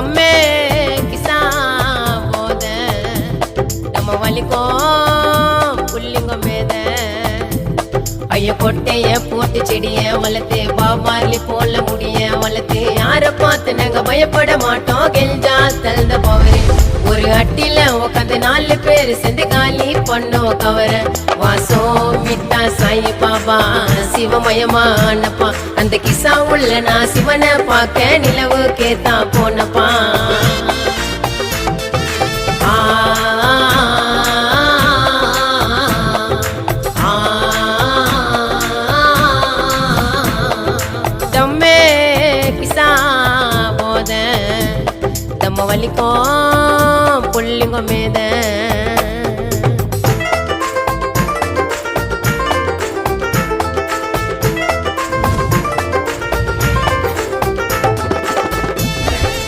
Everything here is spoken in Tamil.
தம்மே கிசா போத நம்ம வலிக்கும் புள்ளிங்கம் மேத ஐய கொட்டைய போட்டு செடிய வளர்த்து பாபாலி போல முடிய வளர்த்து யார பார்த்து நாங்க பயப்பட மாட்டோம் கெஞ்சா தந்த பவரு ஒரு அட்டில உட்காந்து 4 பேர் சேர்ந்து காலி பண்ணோம் கவர வாசம் விட்டா சாயி பாபா சிவமயமானப்பா அந்த கிசா உள்ள நான் சிவனை பார்க்க நிலவு கேத்தா போனப்பா தம்மே கிசா போத தம்ம வலிக்கும் புள்ளிங்க மேத